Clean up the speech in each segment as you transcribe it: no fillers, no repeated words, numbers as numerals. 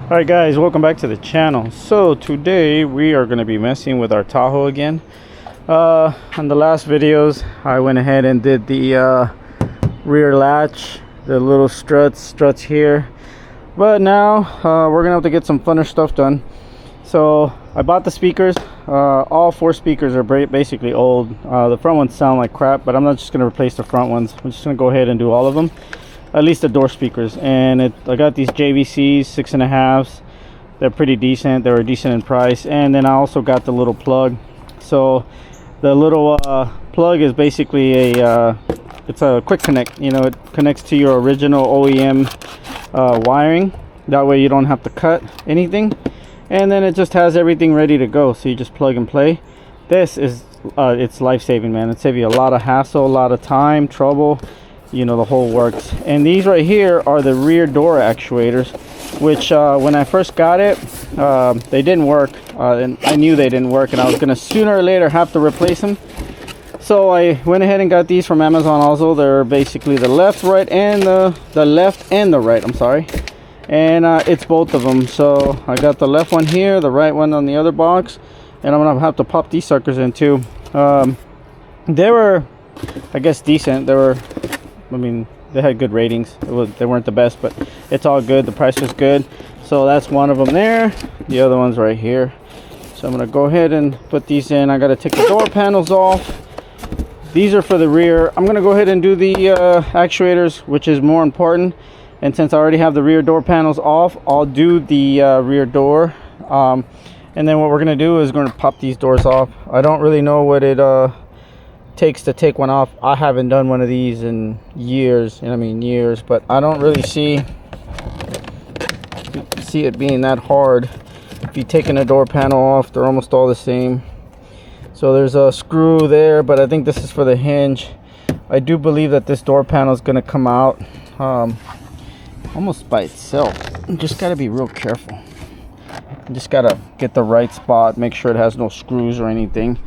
Alright guys, welcome back to the channel. So today we are going to be messing with our Tahoe again. On the last videos I went ahead and did the rear latch, the little struts here, but now we're gonna have to get some funner stuff done. So I bought the speakers. All four speakers are basically old. The front ones sound like crap, but I'm not just gonna replace the front ones. I'm just gonna go ahead and do all of them, at least the door speakers. And I got these JVCs 6.5s. They're pretty decent. They were decent in price. And then I also got the little plug. So the little plug is basically it's a quick connect. You know, it connects to your original OEM wiring. That way you don't have to cut anything, and then it just has everything ready to go. So you just plug and play. This is it's life-saving, man. It saves you a lot of hassle, a lot of time, trouble, you know, the whole works. And these right here are the rear door actuators, which when I first got it, they didn't work, and I knew they didn't work, and I was gonna sooner or later have to replace them. So I went ahead and got these from Amazon also. They're basically the left, right, and the left and the right, I'm sorry. And it's both of them. So I got the left one here, the right one on the other box, and I'm gonna have to pop these suckers in too. They were, I guess, decent. They were, I mean, they had good ratings. They weren't the best, but it's all good. The price was good. So that's one of them there. The other one's right here. So I'm gonna go ahead and put these in. I gotta take the door panels off. These are for the rear. I'm gonna go ahead and do the actuators, which is more important. And since I already have the rear door panels off, I'll do the rear door. And then what we're gonna do is going to pop these doors off. I don't really know what it takes to take one off. I haven't done one of these in years, and I mean years, but I don't really see it being that hard. If you're taking a door panel off, they're almost all the same. So there's a screw there, but I think this is for the hinge. I do believe that this door panel is going to come out almost by itself. You just got to be real careful. You just got to get the right spot, make sure it has no screws or anything.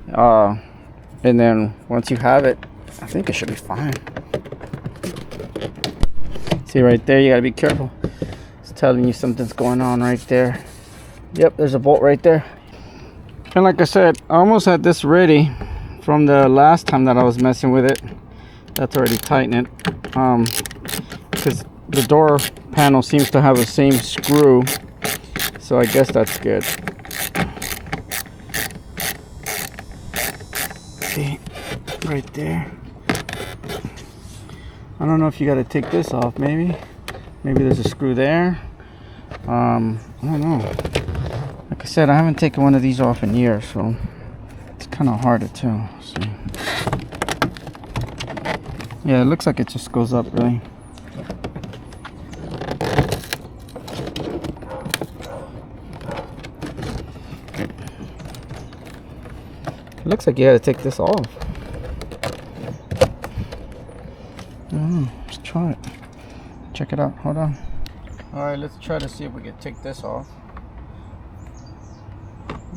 And then once you have it, I think it should be fine. See right there, you got to be careful. It's telling you something's going on right there. Yep, there's a bolt right there. And like I said, I almost had this ready from the last time that I was messing with it. That's already tightened it. Because the door panel seems to have the same screw. So I guess that's good. See, right there. I don't know if you got to take this off, maybe. Maybe there's a screw there. I don't know. Like I said, I haven't taken one of these off in years, so it's kind of hard to tell. See. Yeah, it looks like it just goes up, really. It looks like you gotta take this off. I don't know. Let's try it. Check it out. Hold on. Alright, let's try to see if we can take this off.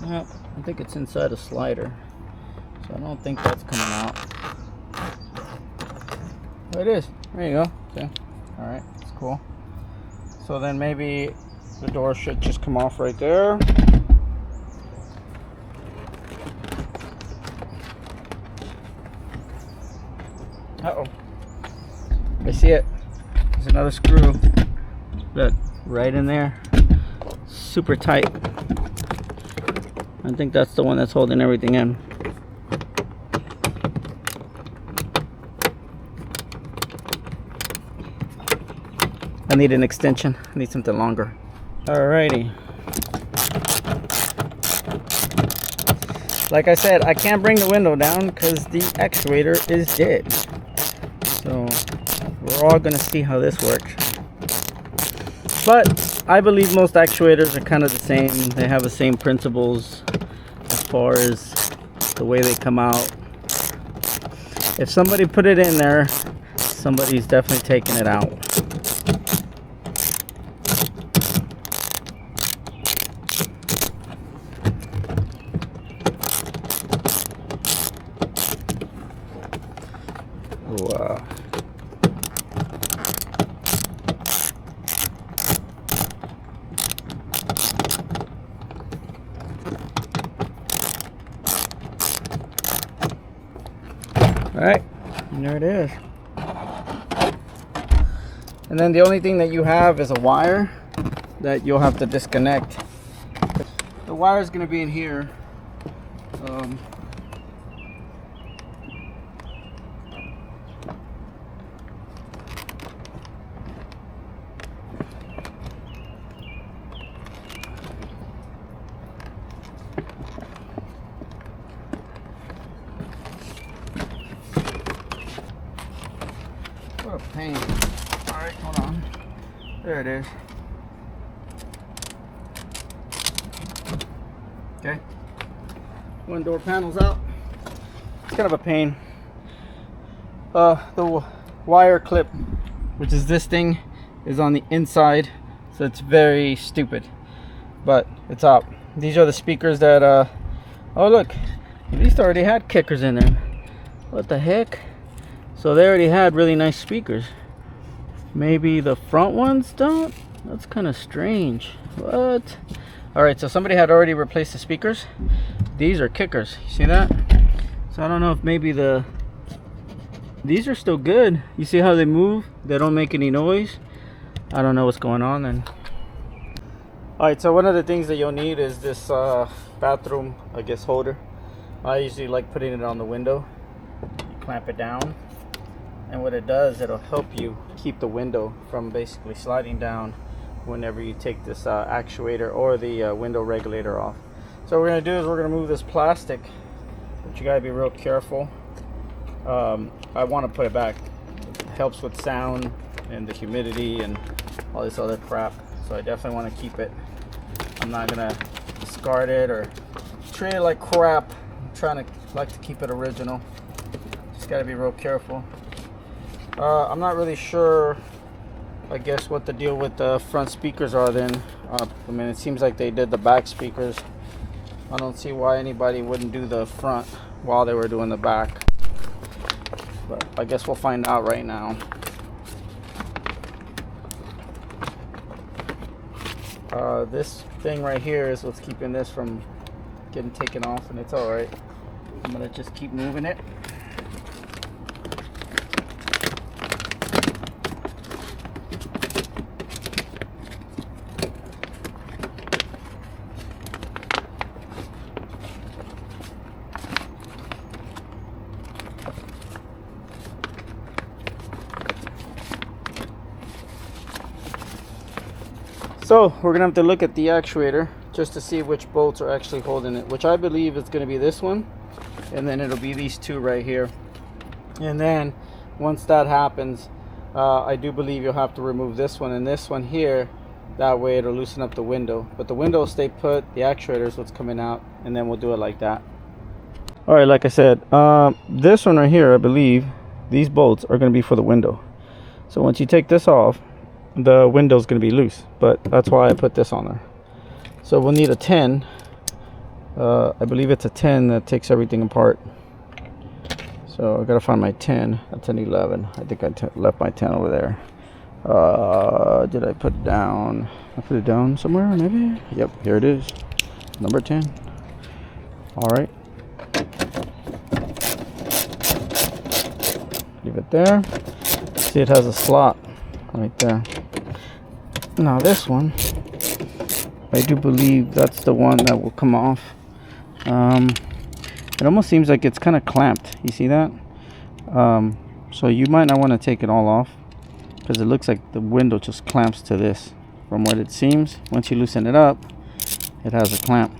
Yeah, I think it's inside a slider, so I don't think that's coming out. Oh, it is. There you go. Okay. Alright, that's cool. So then maybe the door should just come off right there. Uh-oh. I see it. There's another screw. Look, right in there. Super tight. I think that's the one that's holding everything in. I need an extension. I need something longer. Alrighty. Like I said, I can't bring the window down because the actuator is dead. So we're all gonna see how this works. But I believe most actuators are kind of the same. They have the same principles as far as the way they come out. If somebody put it in there, somebody's definitely taking it out. Wow. All right, and there it is. And then the only thing that you have is a wire that you'll have to disconnect. The wire is going to be in here. What a pain. Alright, hold on. There it is. Okay. One door panel's out. It's kind of a pain. The wire clip, which is this thing, is on the inside, so it's very stupid. But it's out. These are the speakers that oh look, these already had kickers in there. What the heck? So they already had really nice speakers. Maybe the front ones don't? That's kind of strange. What? Alright, so somebody had already replaced the speakers. These are kickers. You see that? So I don't know if maybe these are still good. You see how they move? They don't make any noise. I don't know what's going on then. Alright, so one of the things that you'll need is this bathroom, I guess, holder. I usually like putting it on the window. Clamp it down. And what it does, it'll help you keep the window from basically sliding down whenever you take this actuator or the window regulator off. So what we're going to do is we're going to move this plastic, but you got to be real careful. I want to put it back. It helps with sound and the humidity and all this other crap. So I definitely want to keep it. I'm not going to discard it or treat it like crap. I'm like to keep it original. Just got to be real careful. I'm not really sure, I guess, what the deal with the front speakers are then. I mean, it seems like they did the back speakers. I don't see why anybody wouldn't do the front while they were doing the back. But I guess we'll find out right now. This thing right here is what's keeping this from getting taken off, and it's alright. I'm going to just keep moving it. So we're gonna have to look at the actuator just to see which bolts are actually holding it, which I believe is going to be this one, and then it'll be these two right here. And then once that happens, I do believe you'll have to remove this one and this one here. That way it'll loosen up the window, but the window will stay put. The actuator is what's coming out, and then we'll do it like that. All right, like I said, this one right here, I believe these bolts are going to be for the window. So once you take this off, the window's going to be loose, but that's why I put this on there. So we'll need a 10. I believe it's a 10 that takes everything apart. So I gotta find my 10. That's an 11. I think I left my 10 over there. Did I put it down? I put it down somewhere maybe. Yep, here it is, number 10. All right, leave it there. See, it has a slot right there. Now this one, I do believe that's the one that will come off. It almost seems like it's kind of clamped. You see that? So you might not want to take it all off, because it looks like the window just clamps to this. From what it seems, once you loosen it up, it has a clamp.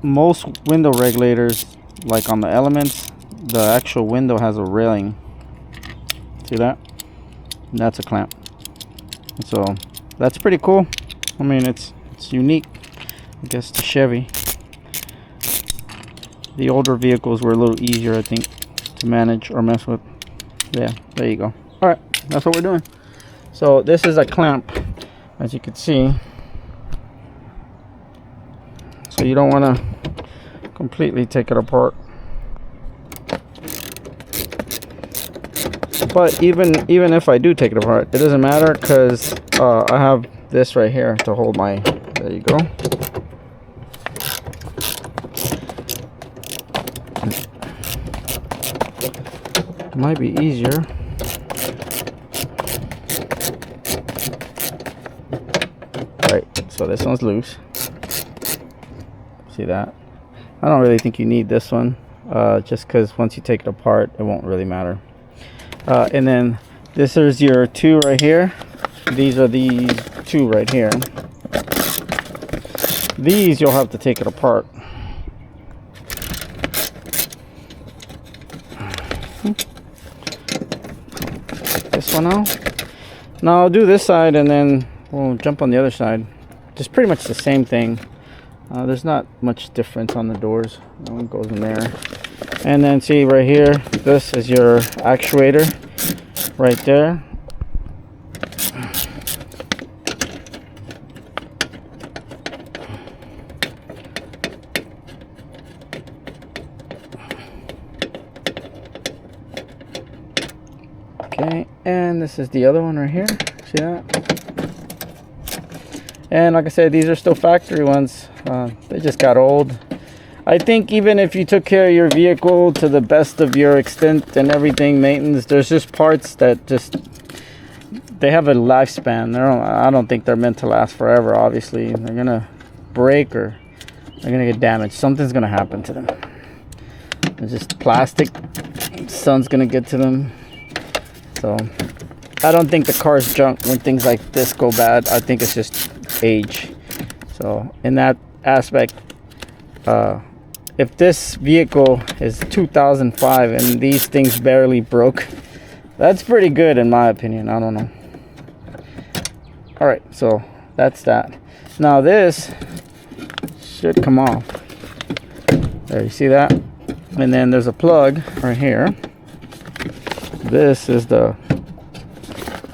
Most window regulators, like on the Elements, the actual window has a railing. See that? And that's a clamp. So that's pretty cool. I mean, it's unique, I guess, to Chevy. The older vehicles were a little easier, I think, to manage or mess with. Yeah, there you go. All right, that's what we're doing. So this is a clamp, as you can see. So you don't want to completely take it apart. But even if I do take it apart, it doesn't matter, because I have this right here to hold my, there you go. might be easier. Right, so this one's loose. See that? I don't really think you need this one, just because once you take it apart, it won't really matter. And then this is your two right here. These are these two right here. These you'll have to take it apart. This one out. Now I'll do this side and then we'll jump on the other side. Just pretty much the same thing. There's not much difference on the doors. That one goes in there. And then see right here, this is your actuator right there. Okay, and this is the other one right here. See that? And like I said, these are still factory ones. They just got old. I think even if you took care of your vehicle to the best of your extent and everything, maintenance, there's just parts that just, they have a lifespan. I don't think they're meant to last forever, obviously. They're gonna break or they're gonna get damaged. Something's gonna happen to them. It's just plastic. Sun's gonna get to them. So I don't think the car's junk when things like this go bad. I think it's just age. So in that aspect, if this vehicle is 2005 and these things barely broke, that's pretty good in my opinion. I don't know. All right, so that's that. Now this should come off. There, you see that? And then there's a plug right here. This is the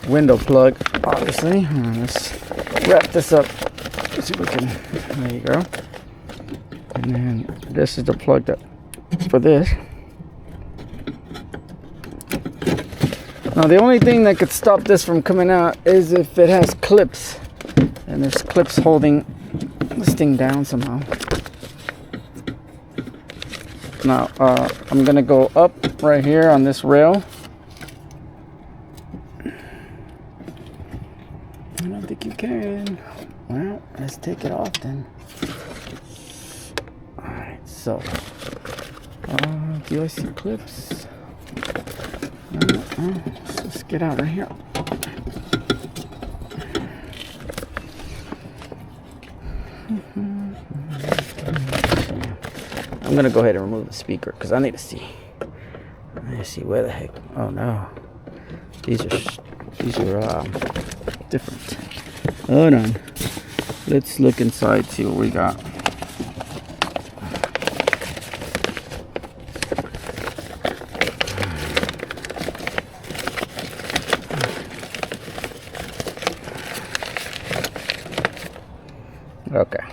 window plug, obviously. Let's wrap this up. Let's see if we can. There you go. And then this is the plug that for this. Now the only thing that could stop this from coming out is if it has clips, and there's clips holding this thing down somehow. Now I'm gonna go up right here on this rail. I don't think you can. Well, let's take it off then. Alright, so do I see clips? Let's get out right here. I'm gonna go ahead and remove the speaker because I need to see. Where the heck. Oh no, these are different. Hold on. Let's look inside, see what we got. Okay.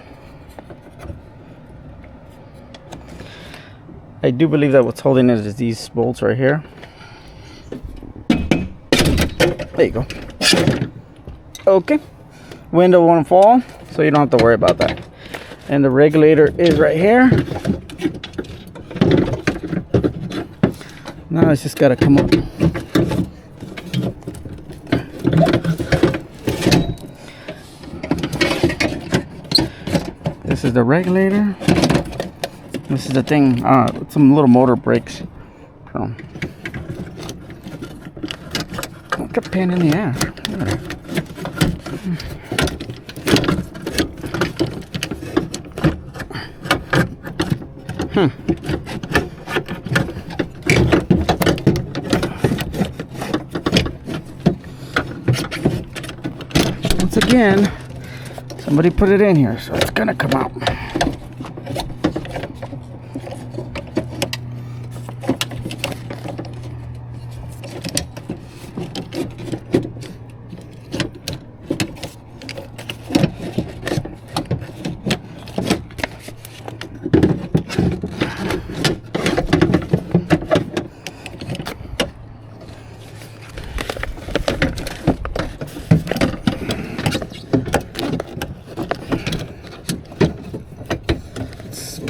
I do believe that what's holding it is these bolts right here. There you go. Okay. Window won't fall, so you don't have to worry about that. And the regulator is right here. Now it's just gotta come up. This is the regulator. This is the thing, some little motor brakes. So, like a pain in the ass. Once again, somebody put it in here, so it's gonna come out.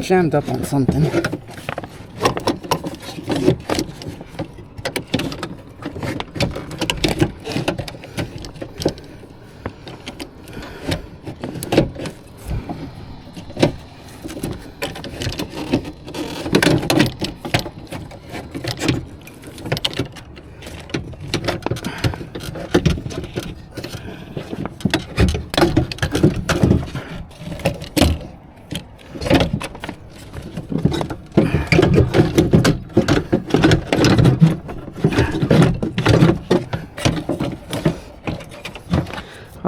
Jammed up on something.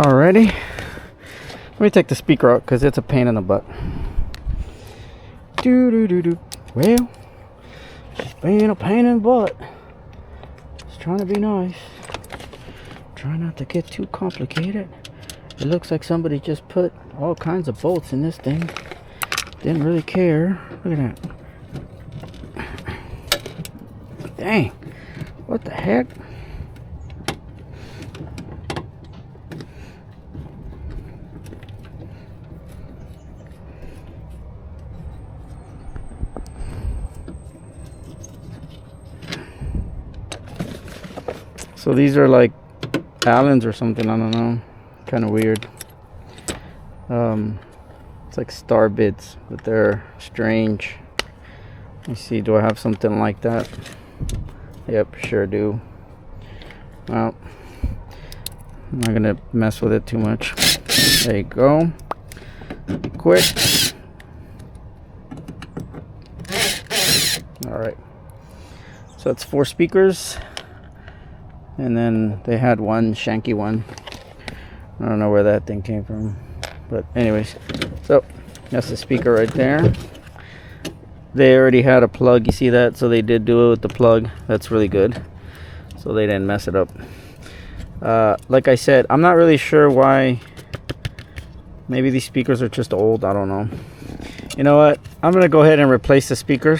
Alrighty. Let me take the speaker out because it's a pain in the butt. Well, she's being a pain in the butt. Just trying to be nice. Try not to get too complicated. It looks like somebody just put all kinds of bolts in this thing. Didn't really care. Look at that. Dang. What the heck? So these are like Allens or something, I don't know. Kind of weird. It's like star bits, but they're strange. Let me see, do I have something like that? Yep, sure do. Well, I'm not gonna mess with it too much. There you go. Quick. Alright. So that's 4 speakers. And then they had one shanky one. I don't know where that thing came from. But anyways. So that's the speaker right there. They already had a plug. You see that? So they did do it with the plug. That's really good. So they didn't mess it up. Like I said, I'm not really sure why. Maybe these speakers are just old. I don't know. You know what? I'm going to go ahead and replace the speaker.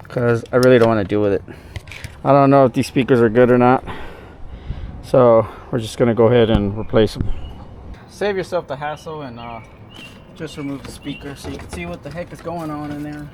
Because I really don't want to deal with it. I don't know if these speakers are good or not. So we're just going to go ahead and replace them. Save yourself the hassle and just remove the speaker so you can see what the heck is going on in there.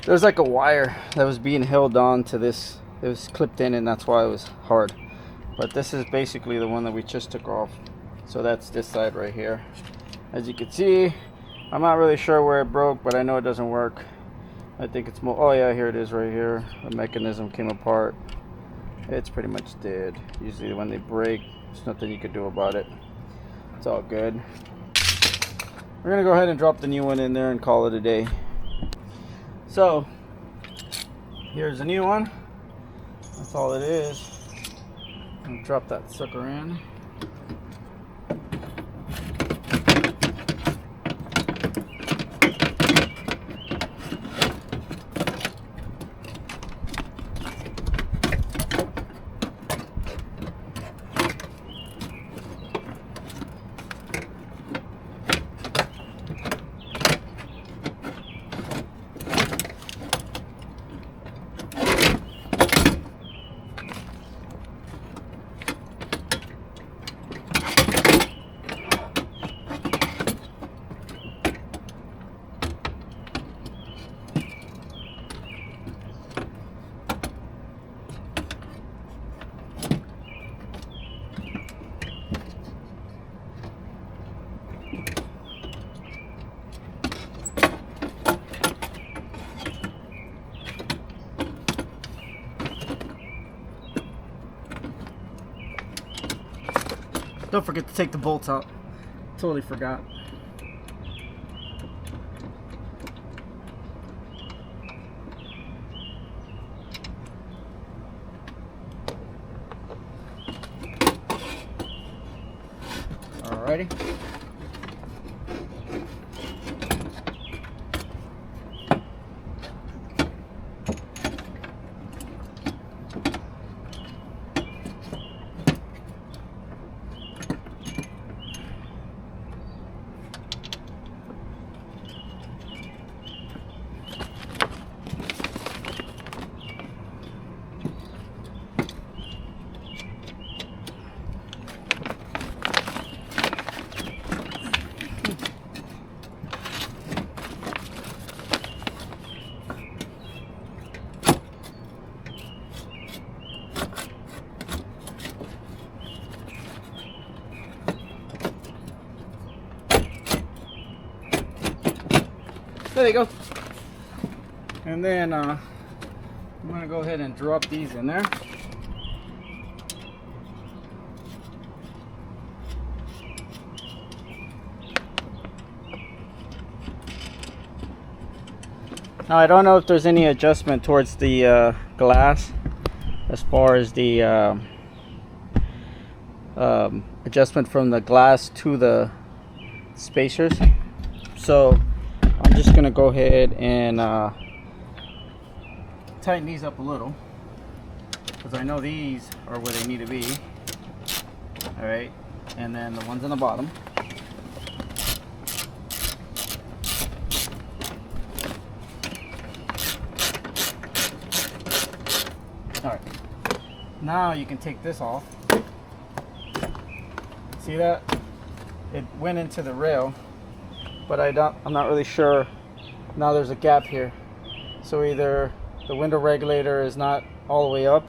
There's like a wire that was being held on to this. It was clipped in and that's why it was hard. But this is basically the one that we just took off. So that's this side right here. As you can see, I'm not really sure where it broke, but I know it doesn't work. I think it's more, oh yeah, here it is right here. The mechanism came apart. It's pretty much dead. Usually when they break, there's nothing you can do about it. It's all good. We're gonna go ahead and drop the new one in there and call it a day. So here's a new one. That's all it is. I'm gonna drop that sucker in. Don't forget to take the bolts out. Totally forgot. Alrighty. There you go. And then I'm gonna go ahead and drop these in there. Now I don't know if there's any adjustment towards the glass as far as the adjustment from the glass to the spacers. So I'm just gonna go ahead and tighten these up a little, because I know these are where they need to be. All right, and then the ones on the bottom. All right, now you can take this off. See that? It went into the rail, but I'm not really sure. Now there's a gap here. So either the window regulator is not all the way up,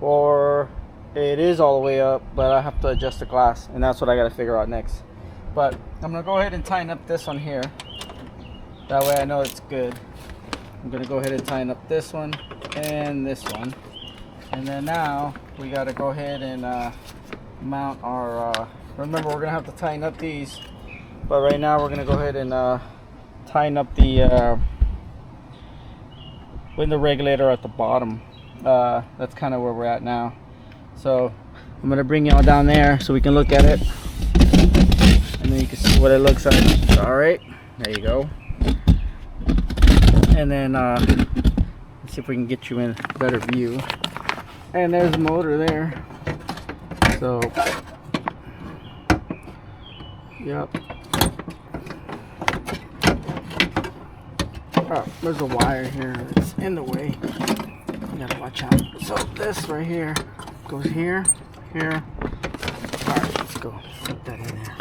or it is all the way up, but I have to adjust the glass, and that's what I got to figure out next. But I'm gonna go ahead and tighten up this one here. That way I know it's good. I'm gonna go ahead and tighten up this one and this one. And then now we got to go ahead and mount our remember, we're gonna have to tighten up these, but right now we're gonna go ahead and tighten up the window regulator at the bottom. That's kind of where we're at now. So I'm gonna bring y'all down there so we can look at it, and then you can see what it looks like. All right, there you go. And then let's see if we can get you in a better view. And there's the motor there. So yep. Oh, there's a wire here. It's in the way. You gotta watch out. So this right here goes here, here. Alright, let's go. Put that in there.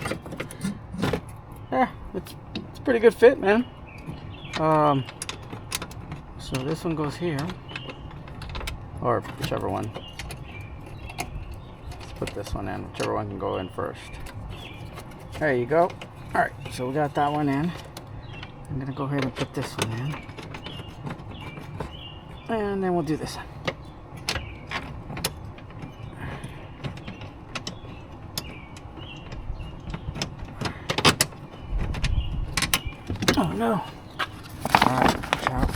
Yeah, it's a pretty good fit, man. So this one goes here. Or whichever one. Let's put this one in. Whichever one can go in first. There you go. Alright, so we got that one in. I'm gonna go ahead and put this one in. And then we'll do this one. Oh no. Alright, watch out.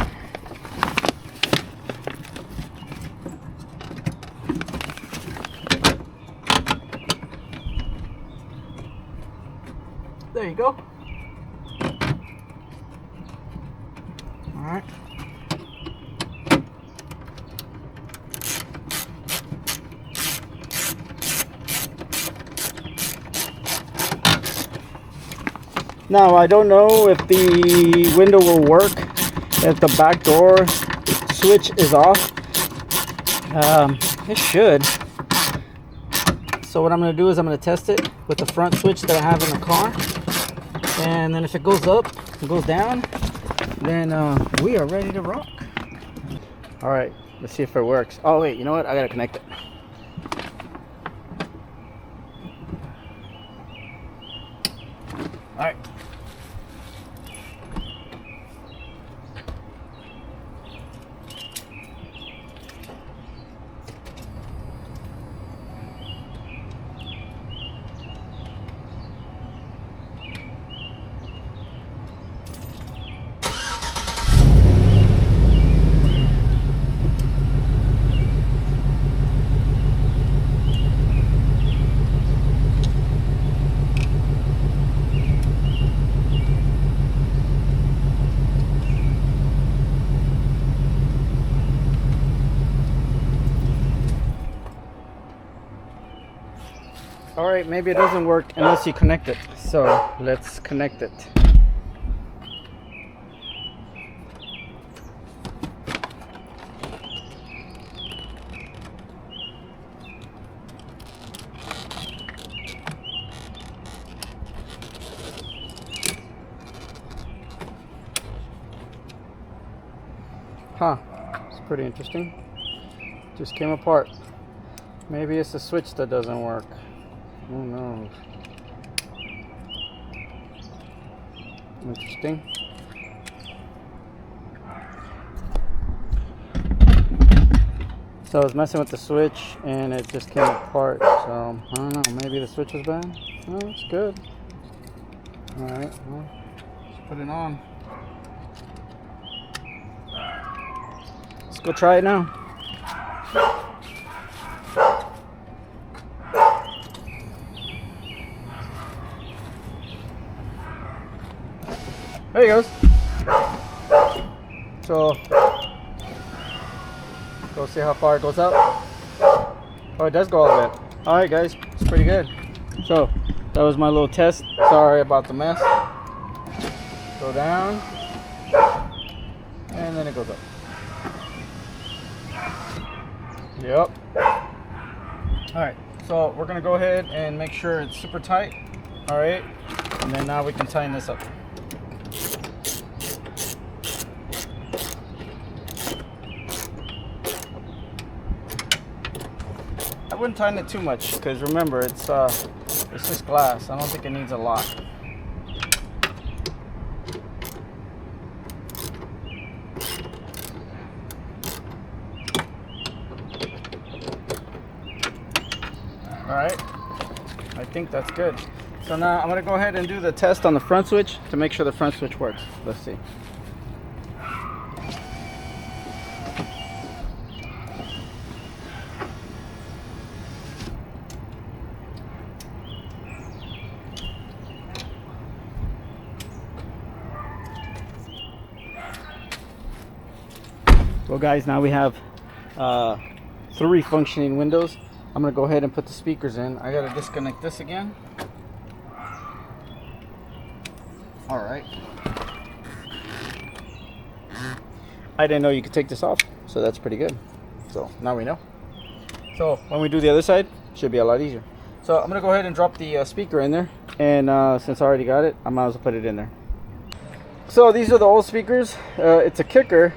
There you go. All right. Now I don't know if the window will work if the back door switch is off. It should. So what I'm going to do is I'm going to test it with the front switch that I have in the car. And then if it goes up, it goes down, then we are ready to rock. All right, let's see if it works. Oh wait, you know what? I gotta connect it. All right. All right, maybe it doesn't work unless you connect it. So let's connect it. Huh, it's pretty interesting. Just came apart. Maybe it's the switch that doesn't work. Who knows? Interesting. So I was messing with the switch and it just came apart. So I don't know, maybe the switch was bad. Oh, it's good. Alright, well, let's put it on. Let's go try it now. There he goes. So, go see how far it goes up. Oh, it does go all the way up. Alright guys, it's pretty good. So, that was my little test. Sorry about the mess. Go down. And then it goes up. Yep. Alright, so we're going to go ahead and make sure it's super tight. Alright, and then now we can tighten this up. I wouldn't tighten it too much because remember it's just glass. I don't think it needs a lot. Alright, I think that's good. So now I'm going to go ahead and do the test on the front switch to make sure the front switch works. Let's see. Well guys, now we have 3 functioning windows. I'm going to go ahead and put the speakers in. I got to disconnect this again. Alright. I didn't know you could take this off, so that's pretty good. So now we know. So when we do the other side, it should be a lot easier. So I'm going to go ahead and drop the speaker in there. And since I already got it, I might as well put it in there. So these are the old speakers. It's a kicker.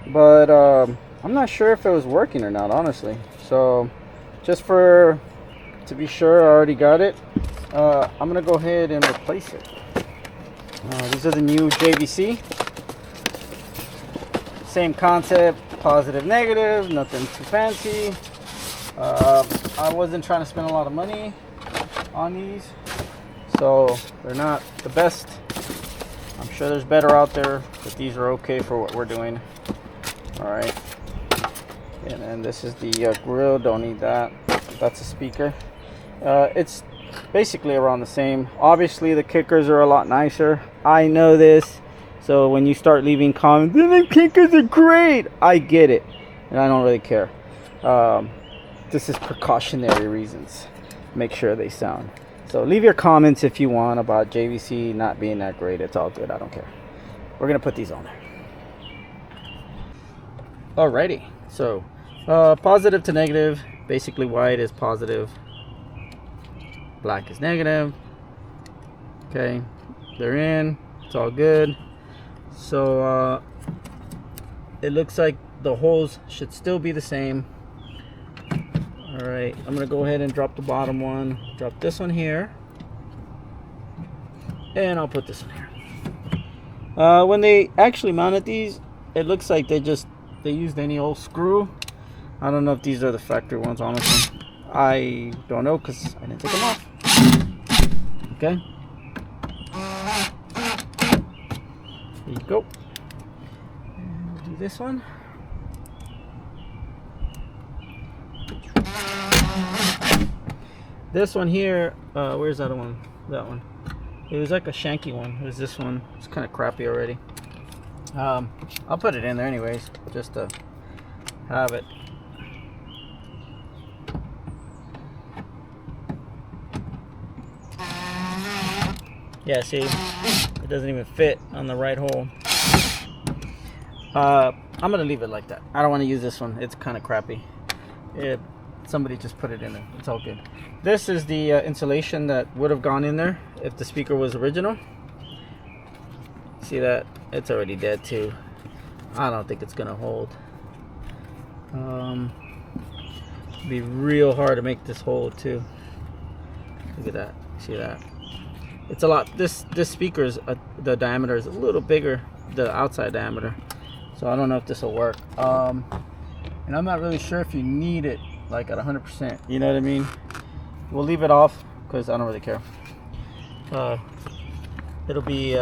But I'm not sure if it was working or not, honestly. So just to be sure, I already got it. I'm gonna go ahead and replace it. These are the new JVC. Same concept, positive, negative, nothing too fancy. I wasn't trying to spend a lot of money on these, so they're not the best. I'm sure there's better out there, but these are okay for what we're doing. Alright, and then this is the grill. Don't need that. That's a speaker. It's basically around the same. Obviously the kickers are a lot nicer. I know this. So when you start leaving comments, the kickers are great, I get it, and I don't really care. This is precautionary reasons. Make sure they sound. So leave your comments if you want about JVC not being that great. It's all good. I don't care. We're gonna put these on there. Alrighty, so positive to negative. Basically white is positive, black is negative. Okay, they're in, it's all good. So it looks like the holes should still be the same. Alright, I'm gonna go ahead and drop the bottom one, drop this one here, and I'll put this one here. When they actually mounted these, it looks like they used any old screw. I don't know if these are the factory ones, honestly. I don't know because I didn't take them off. Okay. There you go. And we'll do this one. This one here, where's that one? That one. It was like a shanky one. It was this one. It's kind of crappy already. I'll put it in there anyways, just to have it. Yeah, see, it doesn't even fit on the right hole. I'm gonna leave it like that. I don't want to use this one. It's kind of crappy. Somebody just put it in there. It's all good. This is the insulation that would have gone in there if the speaker was original. See that? It's already dead too. I don't think it's gonna hold. It'd be real hard to make this hold too. Look at that. See that? It's a lot. This speaker's the diameter is a little bigger, the outside diameter. So I don't know if this will work. And I'm not really sure if you need it like at 100%. You know what I mean? We'll leave it off because I don't really care. It'll be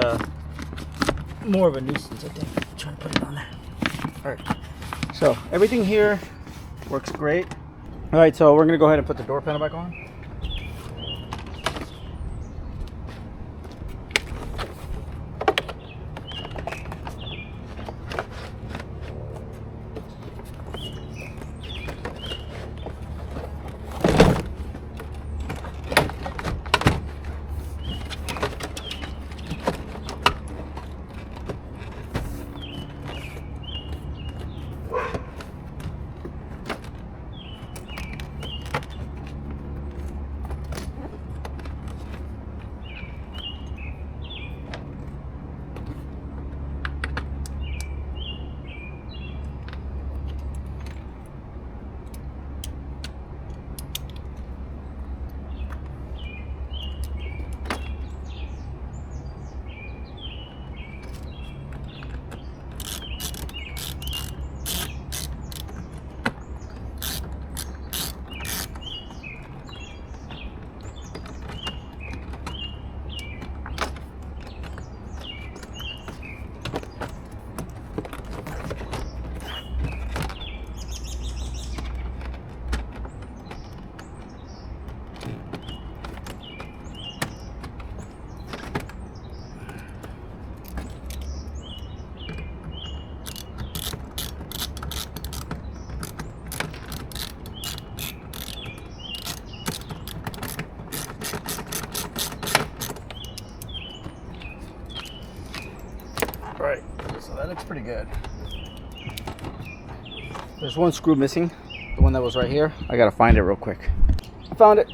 more of a nuisance, I think. I'll try to put it on there. All right. So everything here works great. All right, so we're gonna go ahead and put the door panel back on. Right, so that looks pretty good. There's one screw missing, the one that was right here. I gotta find it real quick. I found it.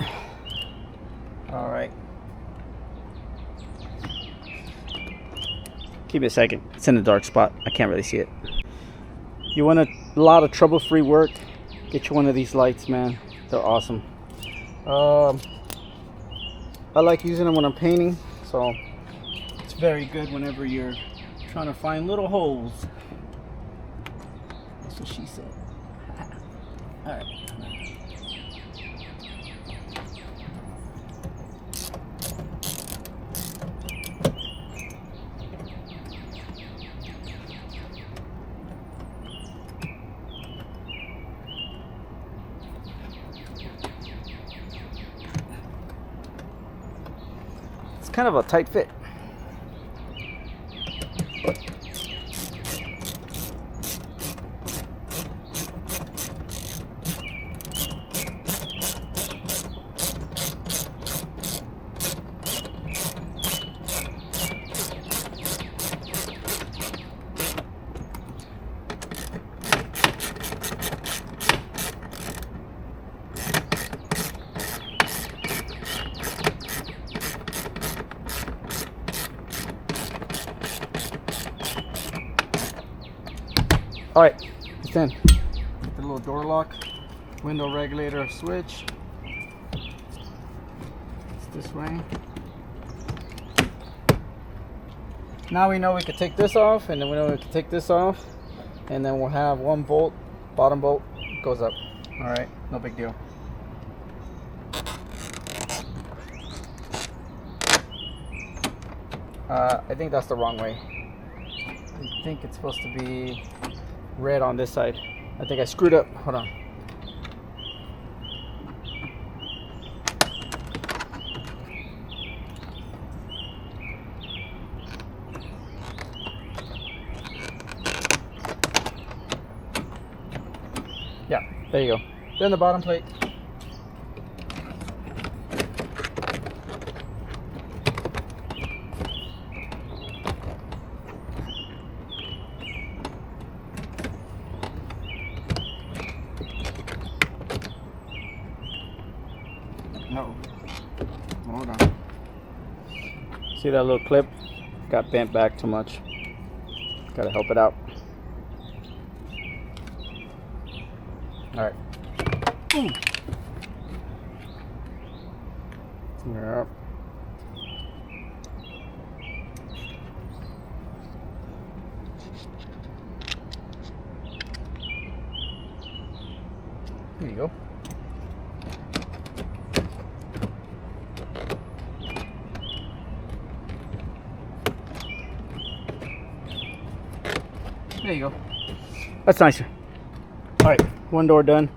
All right. Give me a second. It's in a dark spot. I can't really see it. You want a lot of trouble-free work? Get you one of these lights, man. They're awesome. I like using them when I'm painting, so it's very good whenever you're trying to find little holes. That's what she said. All right. It's kind of a tight fit. All right, it's in. Get the little door lock, window regulator switch. It's this way. Now we know we could take this off, and then we know we can take this off, and then we'll have one bolt, bottom bolt goes up. All right, no big deal. I think that's the wrong way. I think it's supposed to be red on this side. I think I screwed up. Hold on. Yeah, there you go. Then the bottom plate. No. Hold on. See that little clip? Got bent back too much. Gotta help it out. Alright. Yep. There you go. There you go. That's nicer. All right, one door done.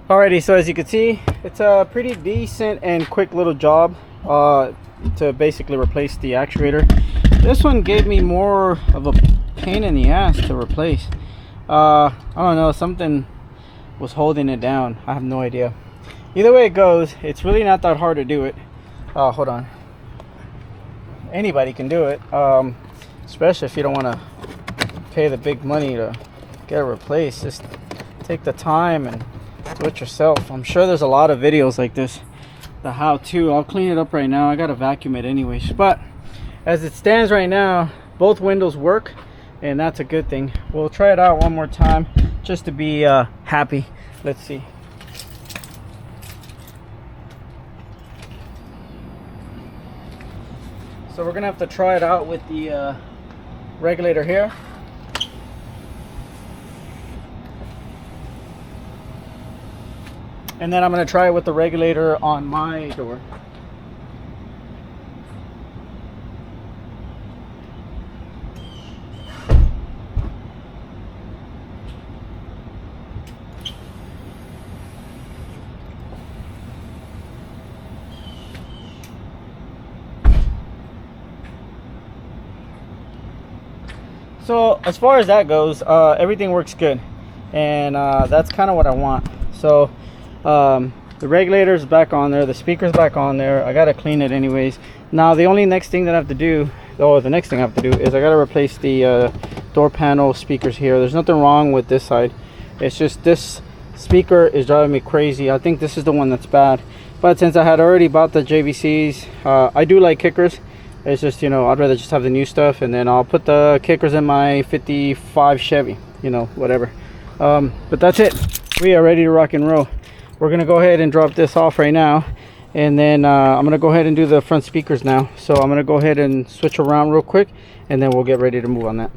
Alrighty, so as you can see, it's a pretty decent and quick little job to basically replace the actuator. This one gave me more of a pain in the ass to replace. I don't know, something was holding it down. I have no idea. Either way it goes, it's really not that hard to do it. Hold on. Anybody can do it, especially if you don't want to pay the big money to get it replaced. Just take the time and do it yourself. I'm sure there's a lot of videos like this, the how-to. I'll clean it up right now. I gotta vacuum it anyways, but as it stands right now, both windows work, and that's a good thing. We'll try it out one more time just to be happy. Let's see. So we're gonna have to try it out with the regulator here. And then I'm going to try it with the regulator on my door. So as far as that goes, everything works good. And that's kind of what I want. So the regulator's back on there, the speaker's back on there. I gotta clean it anyways. Now the only next thing that I have to do, the next thing I have to do is I gotta replace the door panel speakers here. There's nothing wrong with this side, it's just this speaker is driving me crazy. I think this is the one that's bad, but since I had already bought the JVCs, I do like kickers. It's just, you know, I'd rather just have the new stuff, and then I'll put the kickers in my 55 Chevy, you know, whatever. But that's it, we are ready to rock and roll. We're gonna go ahead and drop this off right now, and then I'm gonna go ahead and do the front speakers now. So I'm gonna go ahead and switch around real quick, and then we'll get ready to move on that.